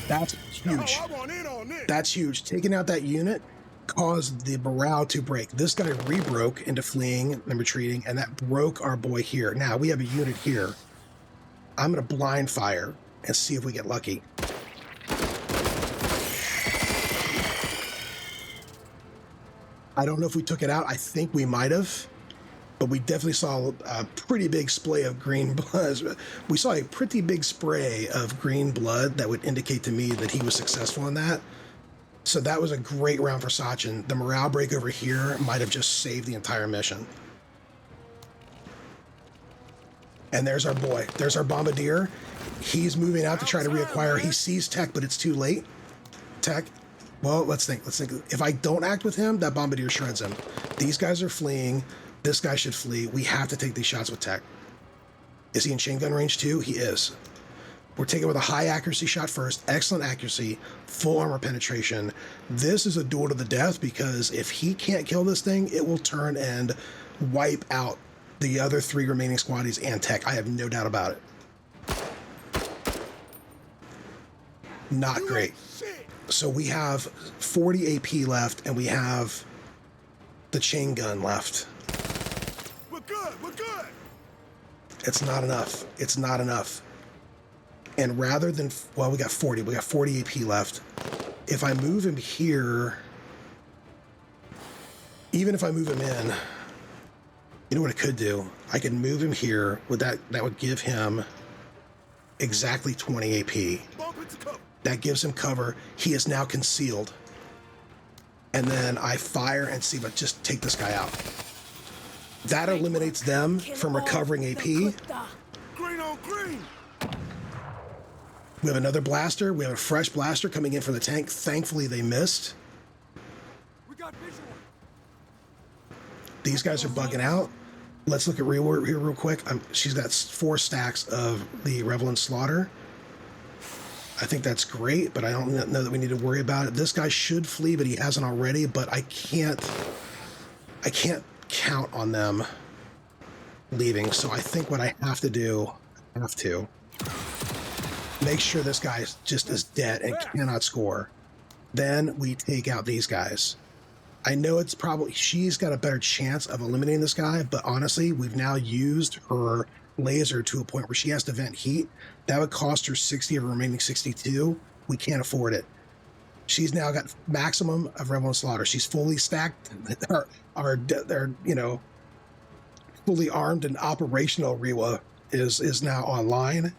That's huge. Oh, I want in on this. That's huge. Taking out that unit caused the morale to break. This guy rebroke into fleeing and retreating, and that broke our boy here. Now we have a unit here. I'm going to blind fire and see if we get lucky. I don't know if we took it out. I think we might have, but we definitely saw a pretty big splay of green blood. We saw a pretty big spray of green blood that would indicate to me that he was successful in that. So that was a great round for Sachin. The morale break over here might have just saved the entire mission. And there's our boy. There's our Bombardier. He's moving out to try to reacquire. He sees Tech, but it's too late. Tech. Well, let's think. If I don't act with him, that Bombardier shreds him. These guys are fleeing. This guy should flee. We have to take these shots with Tech. Is he in chain gun range too? He is. We're taking with a high accuracy shot first. Excellent accuracy. Full armor penetration. This is a duel to the death because if he can't kill this thing, it will turn and wipe out the other 3 remaining squaddies and Tech. I have no doubt about it. Not great. So we have 40 AP left, and we have the chain gun left. We're good. We're good. It's not enough. It's not enough. And rather than, well, we got 40. We got 40 AP left. If I move him here, even if I move him in, you know what I could do? I could move him here. That would give him exactly 20 AP. Bump into cover. That gives him cover. He is now concealed. And then I fire and see if I just take this guy out. That eliminates them from recovering AP. Green on green. We have another blaster. We have a fresh blaster coming in from the tank. Thankfully, they missed. We got visual. These guys are bugging out. Let's look at Rewa here real quick. She's got 4 stacks of the Revel and Slaughter. I think that's great, but I don't know that we need to worry about it. This guy should flee, but he hasn't already, but I can't count on them leaving. So I think what I have to do, make sure this guy just is dead and cannot score. Then we take out these guys. I know it's probably, she's got a better chance of eliminating this guy, but honestly, we've now used her laser to a point where she has to vent heat. That would cost her 60 of her remaining 62. We can't afford it. She's now got maximum of Revel and Slaughter. She's fully stacked. Our you know, fully armed and operational Rewa is now online.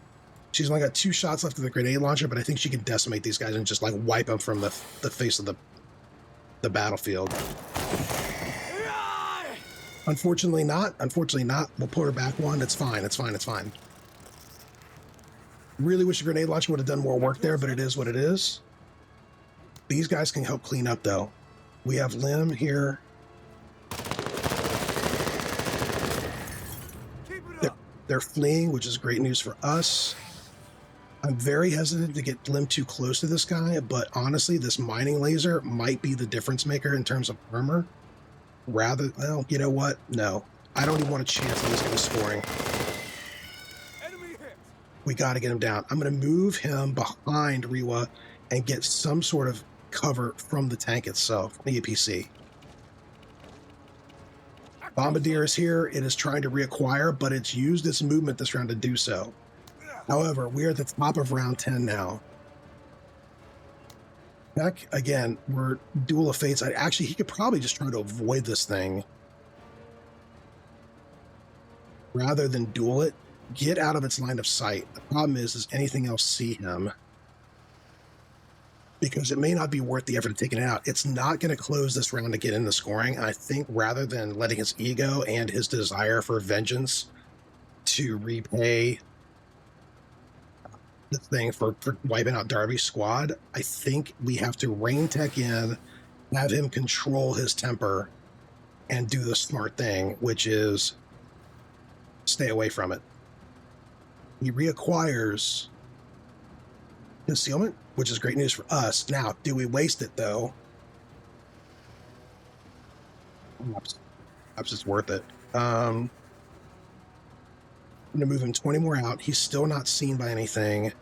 She's only got 2 shots left of the grenade launcher, but I think she can decimate these guys and just like wipe them from the face of the battlefield. Unfortunately not. We'll put her back 1. It's fine. Really wish the grenade launcher would have done more work there, but it is what it is. These guys can help clean up, though. We have Lim here. Keep it up. They're fleeing, which is great news for us. I'm very hesitant to get Lim too close to this guy, but honestly, this mining laser might be the difference maker in terms of armor. Rather, well, you know what? No. I don't even want a chance of this guy scoring. Enemy hit. We got to get him down. I'm going to move him behind Rewa and get some sort of cover from the tank itself, the APC. Bombardier is here. It is trying to reacquire, but it's used its movement this round to do so. However, we are at the top of round 10 now. Heck, again, we're Duel of Fates. He could probably just try to avoid this thing rather than duel it. Get out of its line of sight. The problem is anything else see him? Because it may not be worth the effort of taking it out. It's not going to close this round to get in the scoring. I think rather than letting his ego and his desire for vengeance to repay the thing for wiping out Darby's squad, I think we have to rain tech in, have him control his temper, and do the smart thing, which is stay away from it. He reacquires concealment, which is great news for us. Now, do we waste it, though? Perhaps it's worth it. I'm going to move him 20 more out. He's still not seen by anything.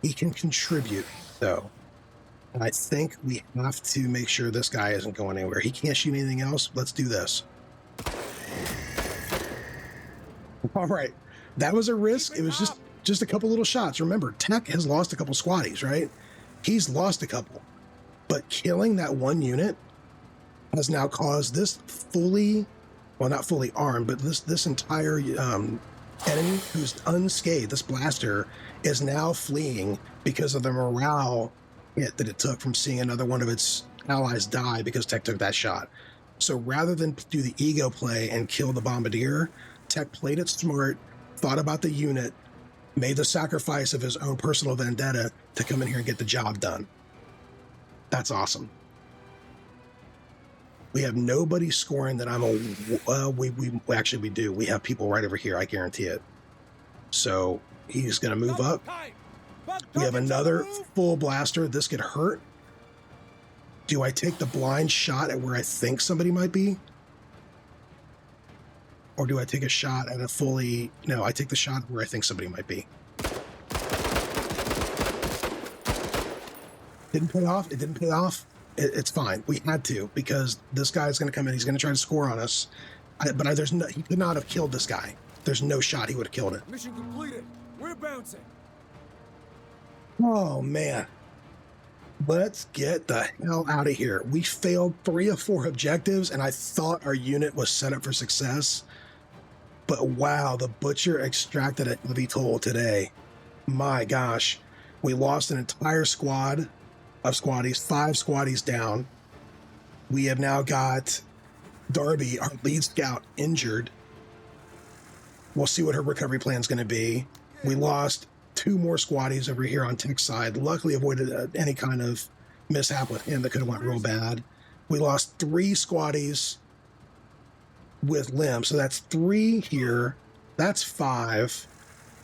He can contribute, though. And I think we have to make sure this guy isn't going anywhere. He can't shoot anything else. Let's do this. All right. That was a risk. It was just a couple little shots. Remember, Tech has lost a couple squaddies, right? He's lost a couple. But killing that one unit has now caused this fully, well, not fully armed, but this entire enemy who's unscathed, this blaster, is now fleeing because of the morale hit that it took from seeing another one of its allies die because Tech took that shot. So rather than do the ego play and kill the Bombardier, Tech played it smart, thought about the unit, made the sacrifice of his own personal vendetta to come in here and get the job done. That's awesome. We have nobody scoring that I'm we do. We have people right over here. I guarantee it. So he's going to move up. We have another full blaster. This could hurt. Do I take the blind shot at where I think somebody might be? Or do I take a shot at a fully... No, I take the shot where I think somebody might be. Didn't pay off. It didn't pay off. It's fine. We had to, because this guy's going to come in. He's going to try to score on us. He could not have killed this guy. There's no shot he would have killed it. Mission completed. We're bouncing. Oh, man. Let's get the hell out of here. We failed 3 of 4 objectives, and I thought our unit was set up for success. But wow, the Butcher extracted a heavy toll today. My gosh. We lost an entire squad of squaddies, 5 squaddies down. We have now got Darby, our lead scout, injured. We'll see what her recovery plan is going to be. We lost 2 more squaddies over here on Tech's side. Luckily avoided any kind of mishap with him that could have went real bad. We lost 3 squaddies with Lim, so that's 3 here. That's 5.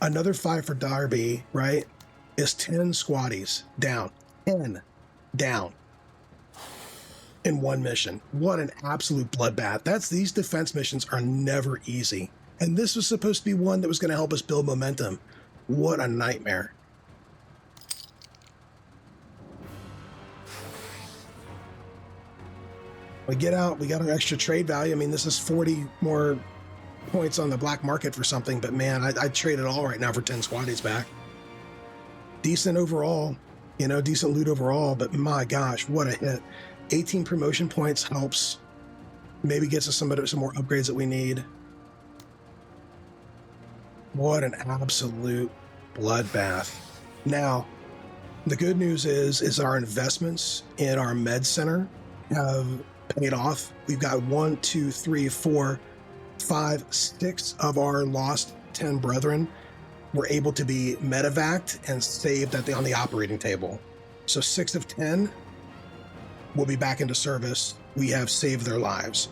Another 5 for Darby, right? Is 10 squaddies down. 10 down in one mission. What an absolute bloodbath. These defense missions are never easy. And this was supposed to be one that was going to help us build momentum. What a nightmare. We get out, we got our extra trade value. I mean, this is 40 more points on the black market for something, but man, I'd trade it all right now for 10 squaddies back. Decent overall, decent loot overall, but my gosh, what a hit. 18 promotion points helps. Maybe gets us some more upgrades that we need. What an absolute bloodbath. Now, the good news is our investments in our med center have paid off. We've got 1, 2, 3, 4, 5, 6 of our lost 10 brethren were able to be medevaced and saved on the operating table. So 6 of 10 will be back into service. We have saved their lives.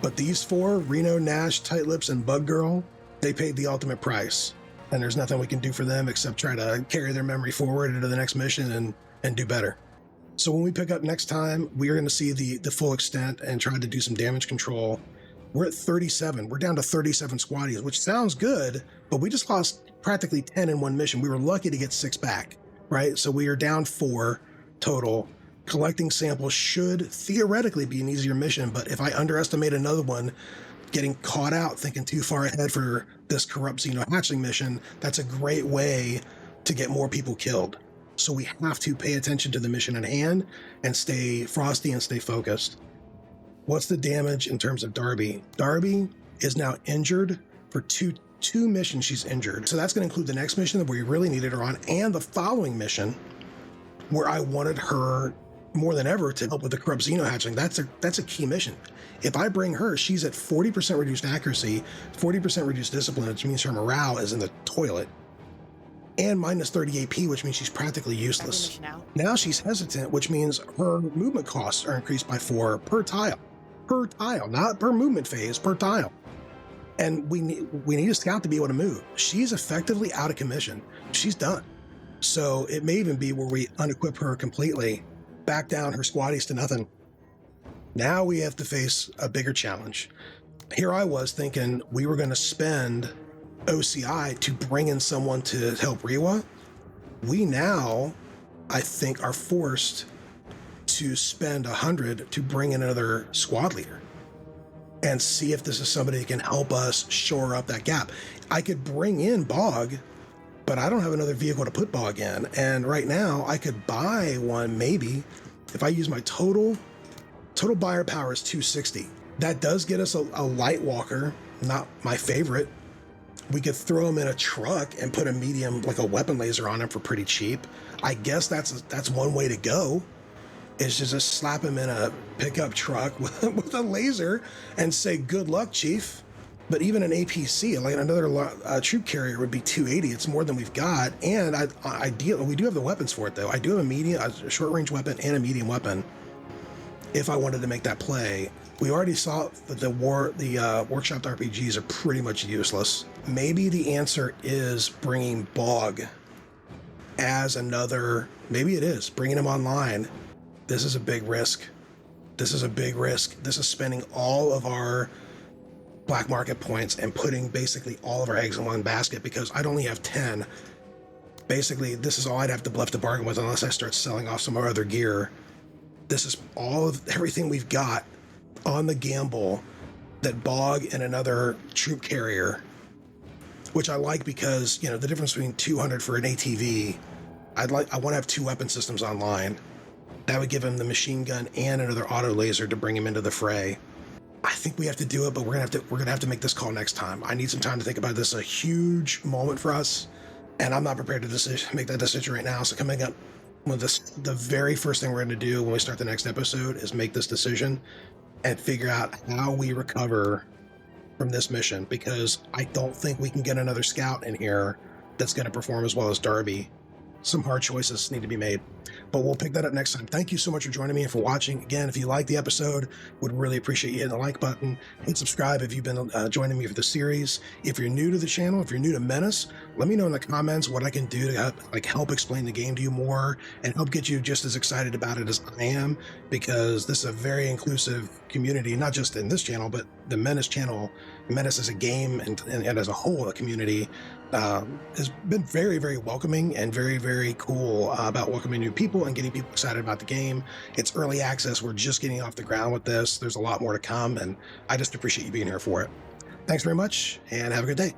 But these 4, Reno, Nash, Tight Lips, and Bug Girl, they paid the ultimate price. And there's nothing we can do for them except try to carry their memory forward into the next mission and do better. So when we pick up next time, we are going to see the full extent and try to do some damage control. We're at 37. We're down to 37 squaddies, which sounds good, but we just lost practically 10 in one mission. We were lucky to get 6 back, right? So we are down 4 total. Collecting samples should theoretically be an easier mission, but if I underestimate another one, getting caught out thinking too far ahead for this corrupt Xeno hatchling mission, that's a great way to get more people killed. So we have to pay attention to the mission at hand and stay frosty and stay focused. What's the damage in terms of Darby? Darby is now injured for two missions. She's injured. So that's going to include the next mission that we really needed her on and the following mission where I wanted her more than ever to help with the corrupt Xeno hatchling. That's a key mission. If I bring her, she's at 40% reduced accuracy, 40% reduced discipline, which means her morale is in the toilet, and minus 30 AP, which means she's practically useless. Now she's hesitant, which means her movement costs are increased by 4 per tile. Per tile, not per movement phase, per tile. And we need a scout to be able to move. She's effectively out of commission. She's done. So it may even be where we unequip her completely, back down her squaddies to nothing. Now we have to face a bigger challenge. Here I was thinking we were going to spend OCI to bring in someone to help Rewa. We now, I think, are forced to spend 100 to bring in another squad leader and see if this is somebody that can help us shore up that gap. I could bring in Bog, but I don't have another vehicle to put Bog in. And right now I could buy one, maybe, if I use my total buyer power is 260. That does get us a light walker, not my favorite. We could throw him in a truck and put a medium, like a weapon laser on him for pretty cheap. I guess that's one way to go, is just slap him in a pickup truck with a laser and say, good luck, Chief. But even an APC, like another troop carrier, would be 280. It's more than we've got. And ideally, we do have the weapons for it, though. I do have a short-range weapon and a medium weapon if I wanted to make that play. We already saw that the workshop RPGs are pretty much useless. Maybe the answer is bringing Bog as another, maybe it is, bringing him online. This is a big risk. This is a big risk. This is spending all of our black market points and putting basically all of our eggs in one basket because I'd only have 10. Basically, this is all I'd have left to bargain with unless I start selling off some of our other gear. This is all of everything we've got on the gamble that Bog and another troop carrier, which I like because, the difference between 200 for an ATV, I want to have 2 weapon systems online. That would give him the machine gun and another auto laser to bring him into the fray. I think we have to do it, but we're gonna have to make this call next time. I need some time to think about this. A huge moment for us, and I'm not prepared to make that decision right now. So coming up with this, the very first thing we're going to do when we start the next episode is make this decision and figure out how we recover from this mission, because I don't think we can get another scout in here that's going to perform as well as Darby. Some hard choices need to be made, but we'll pick that up next time. Thank you so much for joining me and for watching. Again, if you like the episode, would really appreciate you hitting the like button. Hit subscribe if you've been joining me for the series. If you're new to the channel, if you're new to Menace, let me know in the comments what I can do to help explain the game to you more and help get you just as excited about it as I am, because this is a very inclusive community, not just in this channel, but the Menace channel. Menace as a game and as a whole, a community has been very, very welcoming and very, very cool about welcoming new people and getting people excited about the game. It's early access. We're just getting off the ground with this. There's a lot more to come, and I just appreciate you being here for it. Thanks very much, and have a good day.